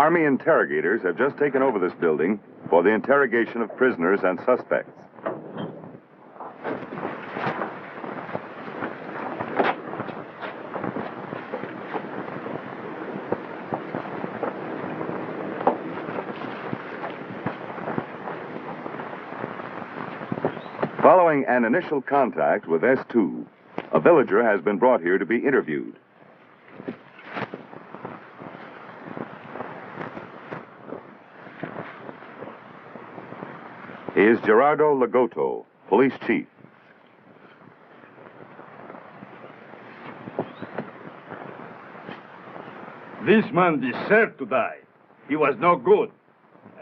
Army interrogators have just taken over this building for the interrogation of prisoners and suspects. Following an initial contact with S2, a villager has been brought here to be interviewed. He is Gerardo Lagoto, police chief. This man deserved to die. He was no good.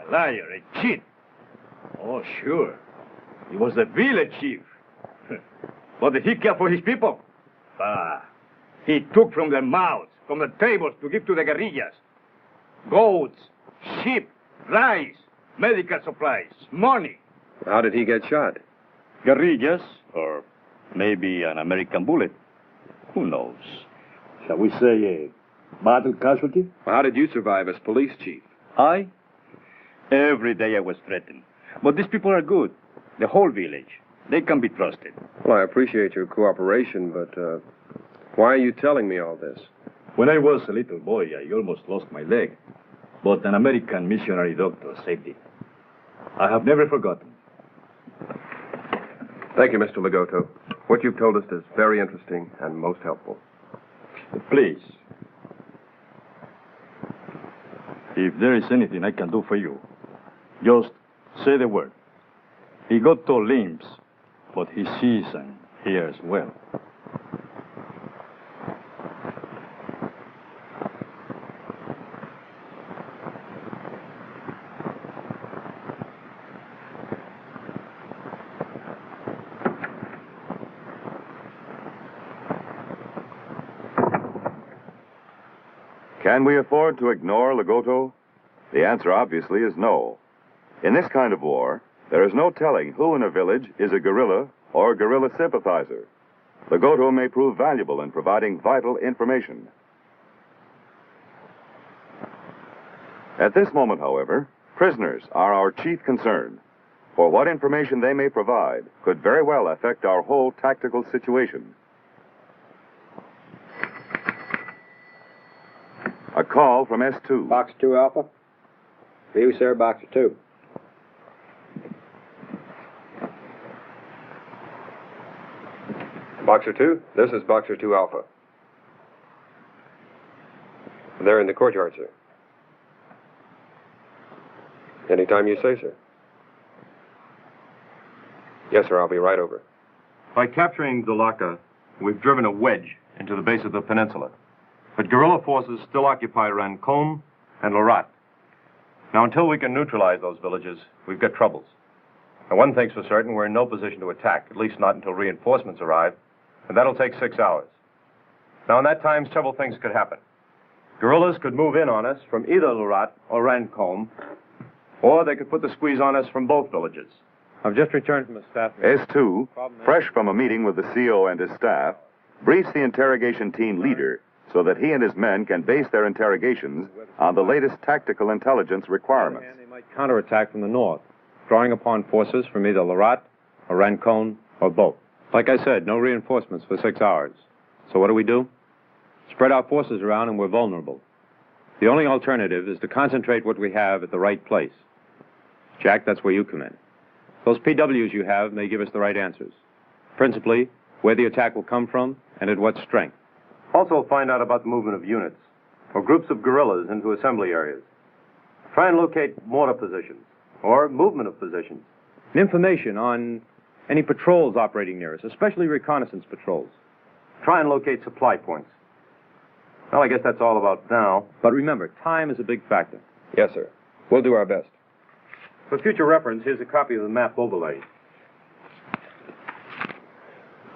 A liar, a cheat. Oh, sure. He was the village chief. But did he care for his people? He took from their mouths, from the tables to give to the guerrillas. Goats, sheep, rice, medical supplies, money. How did he get shot? Guerrillas, or maybe an American bullet. Who knows? Shall we say a battle casualty? How did you survive as police chief? I? Every day I was threatened. But these people are good. The whole village. They can be trusted. Well, I appreciate your cooperation, but why are you telling me all this? When I was a little boy, I almost lost my leg. But an American missionary doctor saved it. I have never forgotten. Thank you, Mr. Lagoto. What you've told us is very interesting and most helpful. Please. If there is anything I can do for you, just say the word. He got two limbs, but he sees and hears well. Can we afford to ignore Lagoto? The answer obviously is no. In this kind of war, there is no telling who in a village is a guerrilla or a guerrilla sympathizer. Lagoto may prove valuable in providing vital information. At this moment, however, prisoners are our chief concern, for what information they may provide could very well affect our whole tactical situation. A call from S2. Box 2 Alpha. For you, sir, Boxer 2. Boxer 2? This is Boxer 2 Alpha. They're in the courtyard, sir. Anytime you say, sir. Yes, sir. I'll be right over. By capturing Dulaka, we've driven a wedge into the base of the peninsula. But guerrilla forces still occupy Rancon and Lorat. Now, until we can neutralize those villages, we've got troubles. Now, one thing's for certain, we're in no position to attack, at least not until reinforcements arrive, and that'll take 6 hours. Now, in that time, several things could happen. Guerrillas could move in on us from either Lorat or Rancon, or they could put the squeeze on us from both villages. I've just returned from a staff meeting. S2, fresh from a meeting with the CO and his staff, briefs the interrogation team leader so that he and his men can base their interrogations on the latest tactical intelligence requirements. They might counterattack from the north, drawing upon forces from either Lorat or Rancon or both. Like I said, no reinforcements for 6 hours. So what do? Spread our forces around and we're vulnerable. The only alternative is to concentrate what we have at the right place. Jack, that's where you come in. Those PWs you have may give us the right answers. Principally, where the attack will come from and at what strength. Also, find out about the movement of units or groups of guerrillas into assembly areas. Try and locate mortar positions or movement of positions. And information on any patrols operating near us, especially reconnaissance patrols. Try and locate supply points. Well, I guess that's all about now. But remember, time is a big factor. Yes, sir. We'll do our best. For future reference, here's a copy of the map overlay.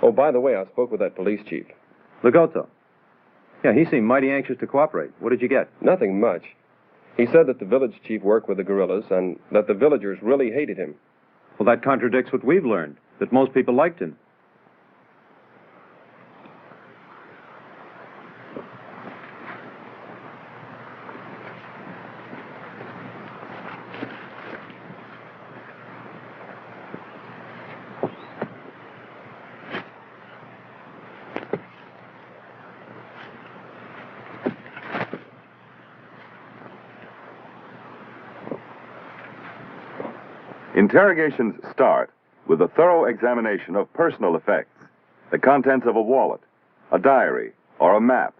Oh, by the way, I spoke with that police chief. Legoto. Yeah, he seemed mighty anxious to cooperate. What did you get? Nothing much. He said that the village chief worked with the guerrillas and that the villagers really hated him. Well, that contradicts what we've learned, that most people liked him. Interrogations start with a thorough examination of personal effects, the contents of a wallet, a diary, or a map.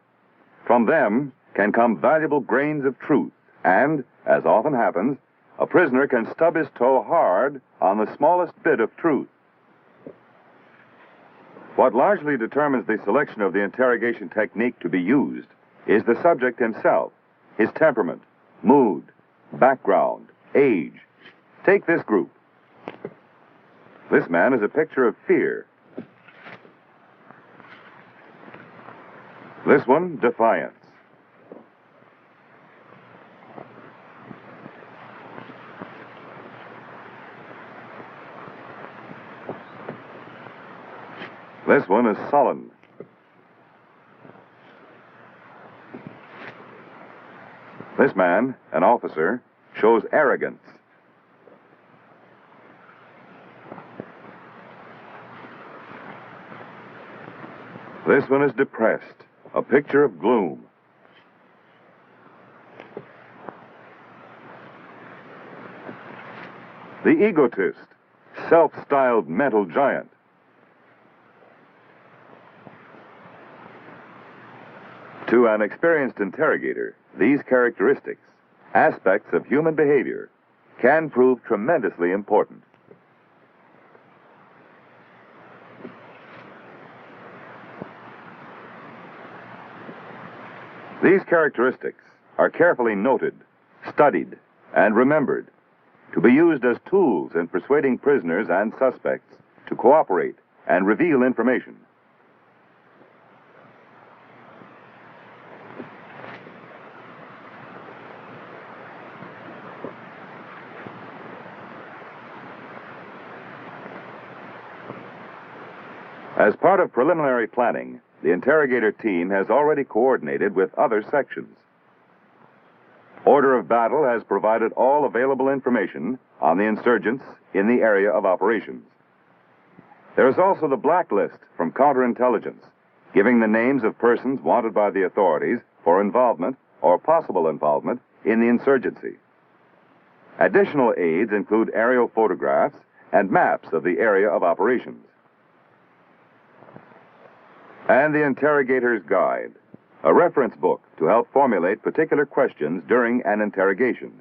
From them can come valuable grains of truth, and, as often happens, a prisoner can stub his toe hard on the smallest bit of truth. What largely determines the selection of the interrogation technique to be used is the subject himself, his temperament, mood, background, age. Take this group. This man is a picture of fear. This one, defiance. This one is sullen. This man, an officer, shows arrogance. This one is depressed, a picture of gloom. The egotist, self-styled mental giant. To an experienced interrogator, these characteristics, aspects of human behavior, can prove tremendously important. These characteristics are carefully noted, studied, and remembered to be used as tools in persuading prisoners and suspects to cooperate and reveal information. As part of preliminary planning, the interrogator team has already coordinated with other sections. Order of battle has provided all available information on the insurgents in the area of operations. There is also the blacklist from counterintelligence, giving the names of persons wanted by the authorities for involvement or possible involvement in the insurgency. Additional aids include aerial photographs and maps of the area of operations. And the Interrogator's Guide, a reference book to help formulate particular questions during an interrogation.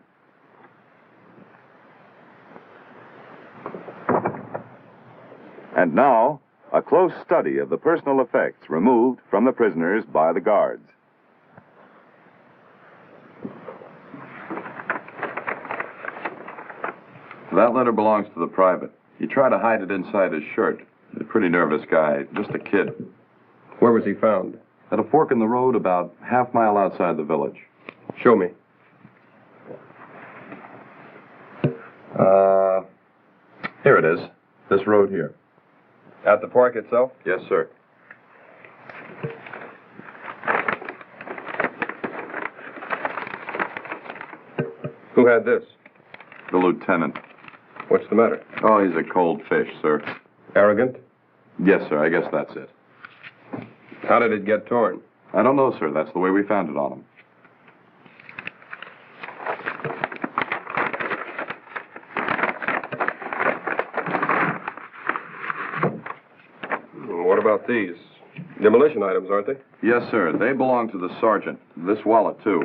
And now, a close study of the personal effects removed from the prisoners by the guards. That letter belongs to the private. He tried to hide it inside his shirt. He's a pretty nervous guy, just a kid. Where was he found? At a fork in the road about half-mile outside the village. Show me. Here it is. This road here. At the park itself? Yes, sir. Who had this? The lieutenant. What's the matter? Oh, he's a cold fish, sir. Arrogant? Yes, sir, I guess that's it. How did it get torn? I don't know, sir. That's the way we found it on him. What about these? Demolition items, aren't they? Yes, sir. They belong to the sergeant. This wallet, too.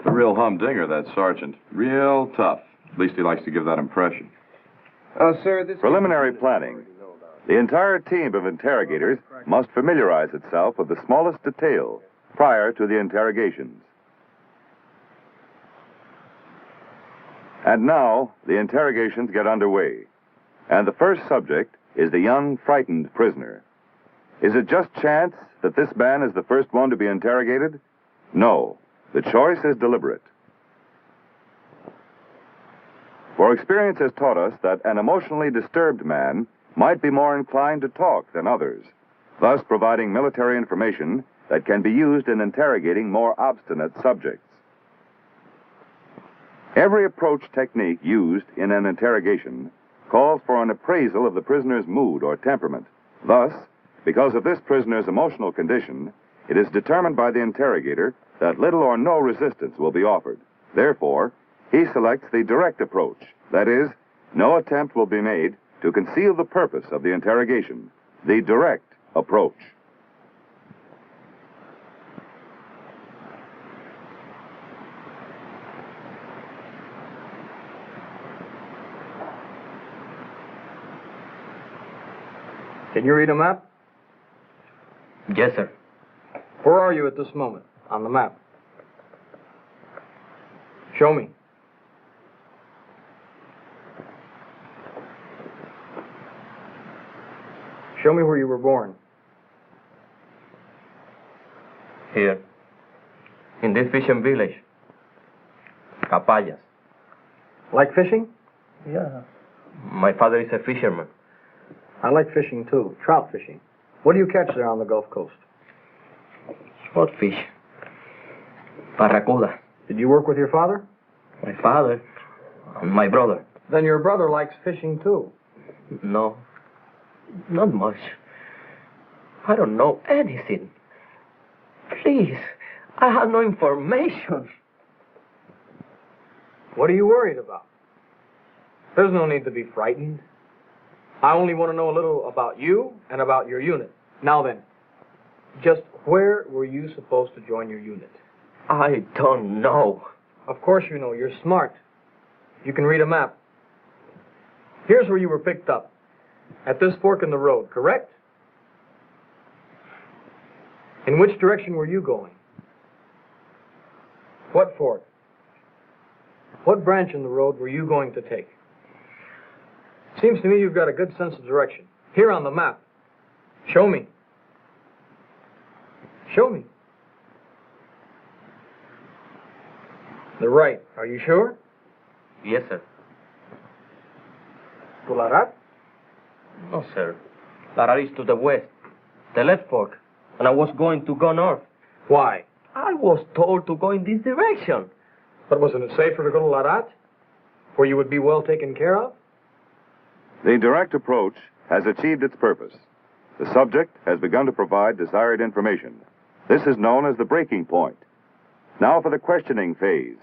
A real humdinger, that sergeant. Real tough. At least he likes to give that impression. Sir, this... Preliminary planning. The entire team of interrogators must familiarize itself with the smallest detail prior to the interrogations. And now, the interrogations get underway. And the first subject is the young, frightened prisoner. Is it just chance that this man is the first one to be interrogated? No. The choice is deliberate. For experience has taught us that an emotionally disturbed man might be more inclined to talk than others, thus providing military information that can be used in interrogating more obstinate subjects. Every approach technique used in an interrogation calls for an appraisal of the prisoner's mood or temperament. Thus, because of this prisoner's emotional condition, it is determined by the interrogator that little or no resistance will be offered. Therefore, he selects the direct approach. That is, no attempt will be made to conceal the purpose of the interrogation. The direct approach. Can you read a map? Yes, sir. Where are you at this moment on the map? Show me. Show me where you were born. Here. In this fishing village. Capayas. Like fishing? Yeah. My father is a fisherman. I like fishing too, trout fishing. What do you catch there on the Gulf Coast? Swordfish. Barracuda. Did you work with your father? My father and my brother. Then your brother likes fishing too. No. Not much. I don't know anything. Please, I have no information. What are you worried about? There's no need to be frightened. I only want to know a little about you and about your unit. Now then, just where were you supposed to join your unit? I don't know. Of course you know. You're smart. You can read a map. Here's where you were picked up. At this fork in the road, correct? In which direction were you going? What fork? What branch in the road were you going to take? Seems to me you've got a good sense of direction. Here on the map. Show me. Show me. The right. Are you sure? Yes, sir. To Larat? No, sir. Larat is to the west. The left fork. And I was going to go north. Why? I was told to go in this direction. But wasn't it safer to go to Larat? Where you would be well taken care of? The direct approach has achieved its purpose. The subject has begun to provide desired information. This is known as the breaking point. Now for the questioning phase.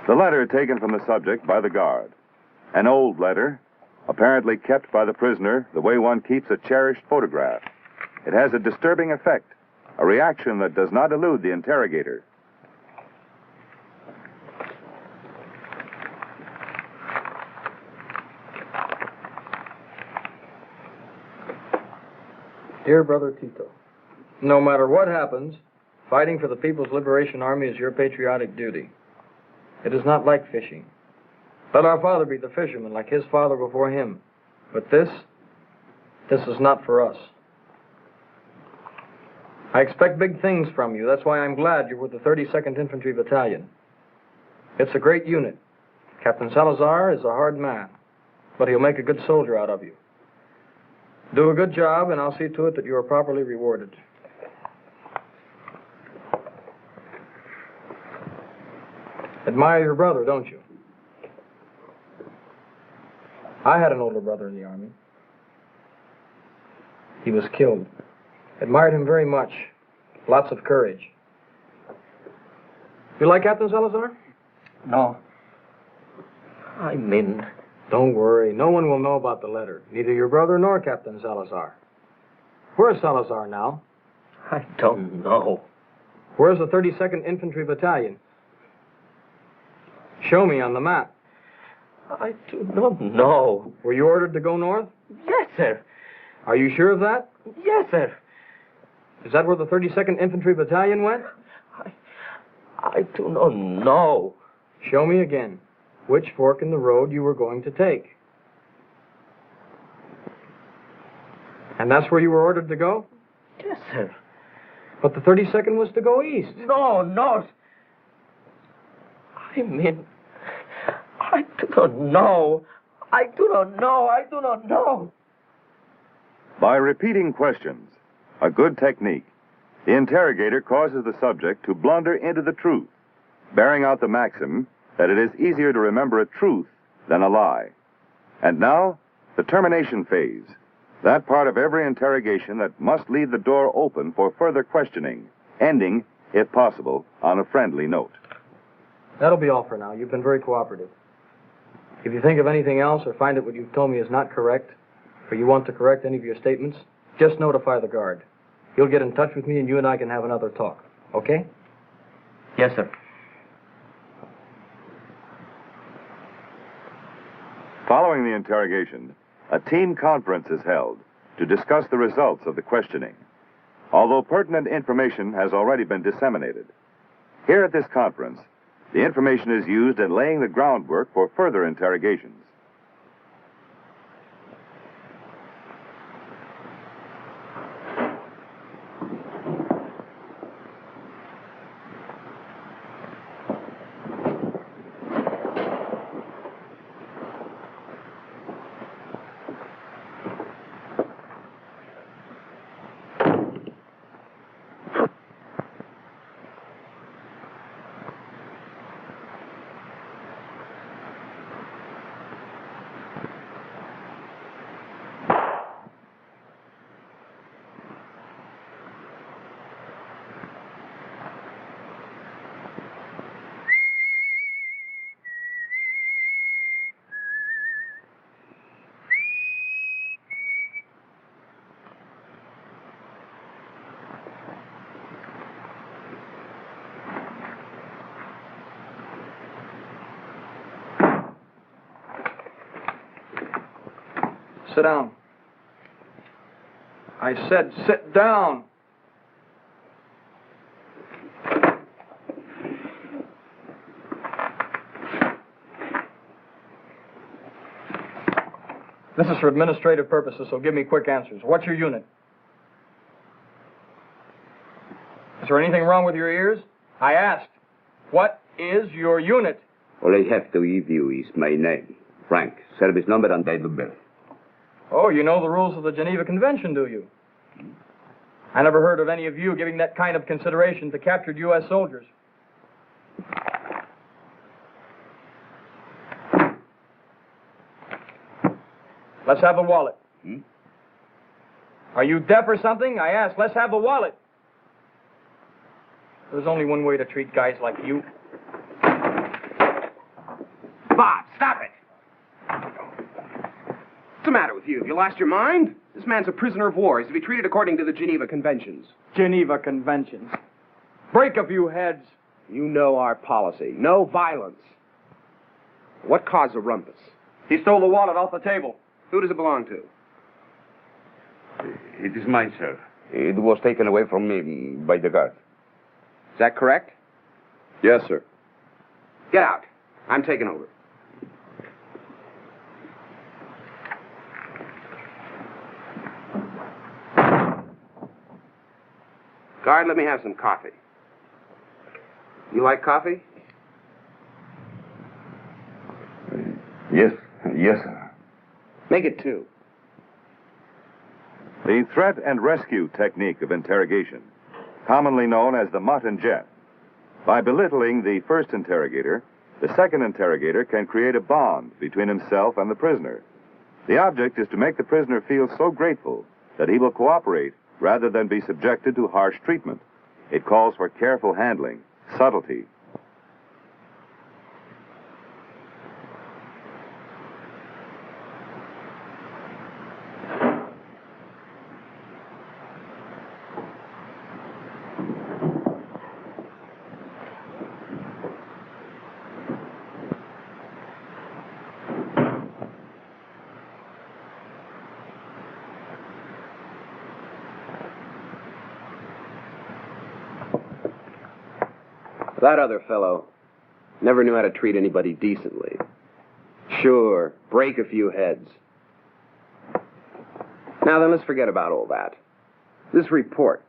The letter taken from the subject by the guard. An old letter, apparently kept by the prisoner the way one keeps a cherished photograph. It has a disturbing effect, a reaction that does not elude the interrogator. Dear Brother Tito, no matter what happens, fighting for the People's Liberation Army is your patriotic duty. It is not like fishing. Let our father be the fisherman like his father before him. But this is not for us. I expect big things from you. That's why I'm glad you're with the 32nd Infantry Battalion. It's a great unit. Captain Salazar is a hard man, but he'll make a good soldier out of you. Do a good job, and I'll see to it that you are properly rewarded. Admire your brother, don't you? I had an older brother in the Army. He was killed. Admired him very much. Lots of courage. You like Captain Salazar? No. I mean... Don't worry. No one will know about the letter. Neither your brother nor Captain Salazar. Where's Salazar now? I don't know. Where's the 32nd Infantry Battalion? Show me on the map. I do not know. Were you ordered to go north? Yes, sir. Are you sure of that? Yes, sir. Is that where the 32nd Infantry Battalion went? I do not know. Show me again which fork in the road you were going to take. And that's where you were ordered to go? Yes, sir. But the 32nd was to go east. No, no. I mean, I do not know. I do not know. I do not know. By repeating questions, a good technique, the interrogator causes the subject to blunder into the truth, bearing out the maxim that it is easier to remember a truth than a lie. And now, the termination phase, that part of every interrogation that must leave the door open for further questioning, ending, if possible, on a friendly note. That'll be all for now. You've been very cooperative. If you think of anything else or find that what you've told me is not correct, or you want to correct any of your statements, just notify the guard. He'll get in touch with me and you and I can have another talk. Okay? Yes, sir. Following the interrogation, a team conference is held to discuss the results of the questioning. Although pertinent information has already been disseminated, here at this conference, the information is used in laying the groundwork for further interrogations. Sit down. I said sit down. This is for administrative purposes, so give me quick answers. What's your unit? Is there anything wrong with your ears? I asked. What is your unit? All I have to give you is my name, Frank, service number and date of birth. Oh, you know the rules of the Geneva Convention, do you? I never heard of any of you giving that kind of consideration to captured U.S. soldiers. Let's have a wallet. Are you deaf or something? I asked. Let's have a wallet. There's only one way to treat guys like you. Bob, stop it! What's the matter with you? Have you lost your mind? This man's a prisoner of war. He's to be treated according to the Geneva Conventions. Geneva Conventions. Break a few heads. You know our policy. No violence. What caused the rumpus? He stole the wallet off the table. Who does it belong to? It is mine, sir. It was taken away from me by the guards. Is that correct? Yes, sir. Get out. I'm taking over. Guard, let me have some coffee. You like coffee? Yes, sir. Make it 2. The threat and rescue technique of interrogation, commonly known as the mutt and jet. By belittling the first interrogator, the second interrogator can create a bond between himself and the prisoner. The object is to make the prisoner feel so grateful that he will cooperate rather than be subjected to harsh treatment. It calls for careful handling, subtlety. That other fellow never knew how to treat anybody decently. Sure, break a few heads. Now then, let's forget about all that. This report.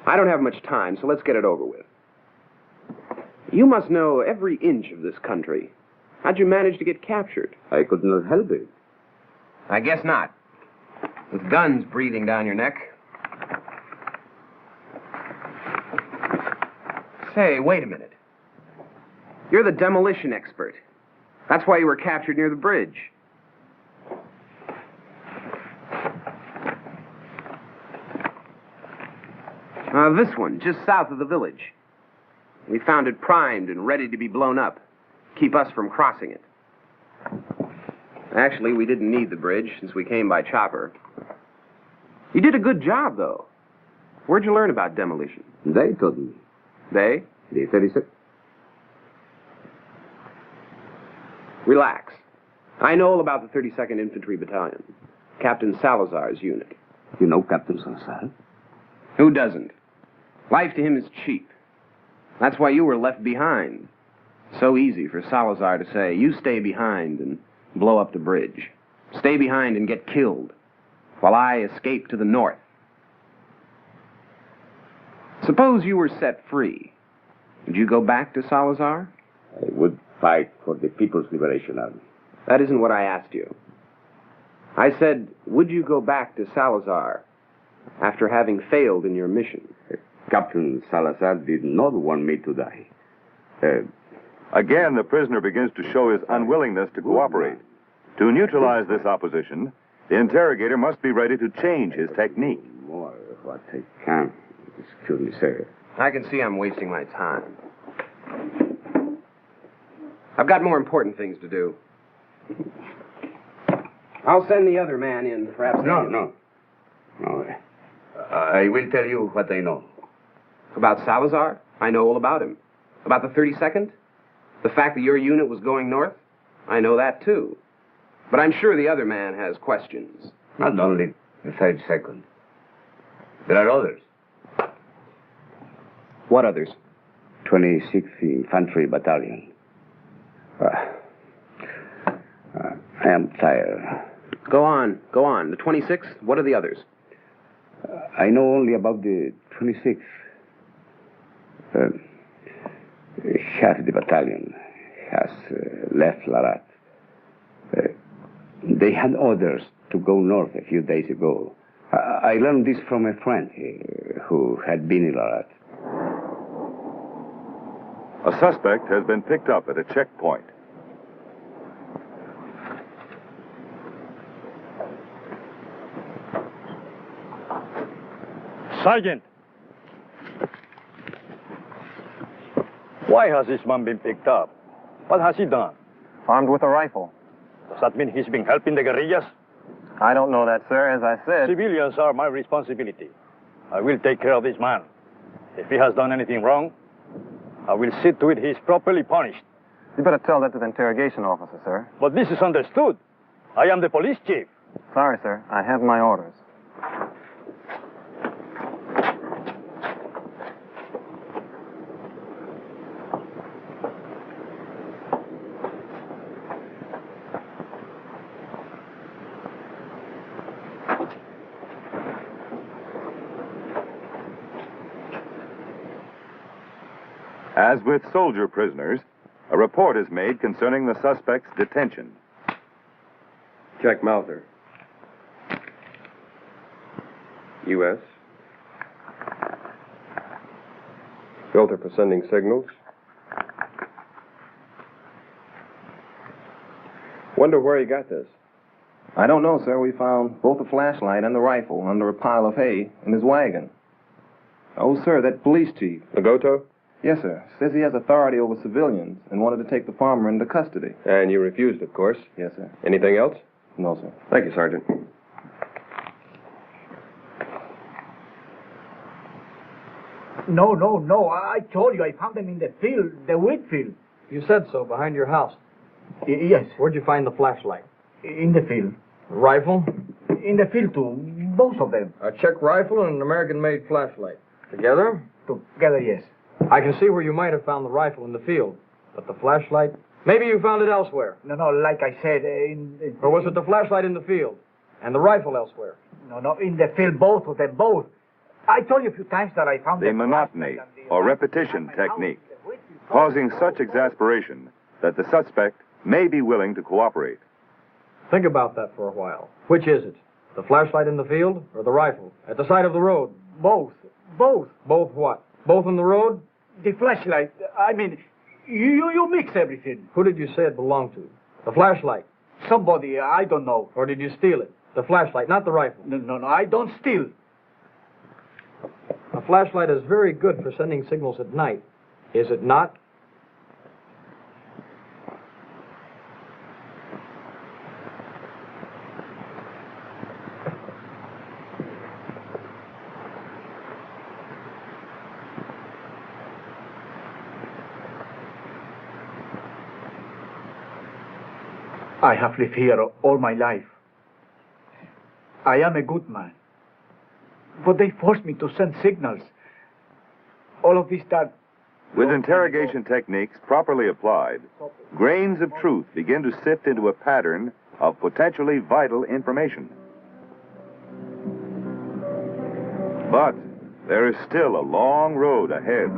I don't have much time, so let's get it over with. You must know every inch of this country. How'd you manage to get captured? I could not help it. I guess not. With guns breathing down your neck. Say, wait a minute. You're the demolition expert. That's why you were captured near the bridge. This one, just south of the village. We found it primed and ready to be blown up. Keep us from crossing it. Actually, we didn't need the bridge since we came by chopper. You did a good job, though. Where'd you learn about demolition? They told me. They? The 36th. Relax. I know all about the 32nd Infantry Battalion. Captain Salazar's unit. You know Captain Salazar? Who doesn't? Life to him is cheap. That's why you were left behind. So easy for Salazar to say, you stay behind and blow up the bridge. Stay behind and get killed, while I escape to the north. Suppose you were set free. Would you go back to Salazar? I would fight for the People's Liberation Army. That isn't what I asked you. I said, would you go back to Salazar after having failed in your mission? Captain Salazar did not want me to die. Again, the prisoner begins to show his unwillingness to cooperate. To neutralize this opposition, the interrogator must be ready to change his technique. More what I can. Excuse me, sir. I can see I'm wasting my time. I've got more important things to do. I'll send the other man in, perhaps. No. I will tell you what I know. About Salazar? I know all about him. About the 32nd? The fact that your unit was going north? I know that, too. But I'm sure the other man has questions. Not only the 32nd. There are others. What others? 26th Infantry Battalion. I am tired. Go on. The 26th? What are the others? I know only about the 26th. Half the battalion has left Larat. They had orders to go north a few days ago. I learned this from a friend who had been in Larat. A suspect has been picked up at a checkpoint. Sergeant! Why has this man been picked up? What has he done? Armed with a rifle. Does that mean he's been helping the guerrillas? I don't know that, sir. As I said... Civilians are my responsibility. I will take care of this man. If he has done anything wrong, I will see to it he's properly punished. You better tell that to the interrogation officer, sir. But this is understood. I am the police chief. Sorry, sir. I have my orders. As with soldier prisoners, a report is made concerning the suspect's detention. Check Mauser. U.S. Filter for sending signals. Wonder where he got this. I don't know, sir. We found both the flashlight and the rifle under a pile of hay in his wagon. Oh, sir, that police chief. Lagoto? Yes, sir. Says he has authority over civilians and wanted to take the farmer into custody. And you refused, of course. Yes, sir. Anything else? No, sir. Thank you, Sergeant. No. I told you I found them in the field, the wheat field. You said so, behind your house. Yes. Where'd you find the flashlight? In the field. Rifle? In the field, too. Both of them. A Czech rifle and an American-made flashlight. Together? Together, yes. I can see where you might have found the rifle in the field. But the flashlight? Maybe you found it elsewhere. No, like I said, Or was it the flashlight in the field? And the rifle elsewhere? No, in the field, both of them, both. I told you a few times that I found The monotony or repetition technique, causing such exasperation that the suspect may be willing to cooperate. Think about that for a while. Which is it? The flashlight in the field or the rifle? At the side of the road? Both. Both what? Both in the road? The flashlight. I mean, you mix everything. Who did you say it belonged to? The flashlight? Somebody, I don't know. Or did you steal it? The flashlight, not the rifle. No, I don't steal. A flashlight is very good for sending signals at night, is it not? I have lived here all my life. I am a good man. But they forced me to send signals. All of this that... With interrogation techniques properly applied, grains of truth begin to sift into a pattern of potentially vital information. But there is still a long road ahead.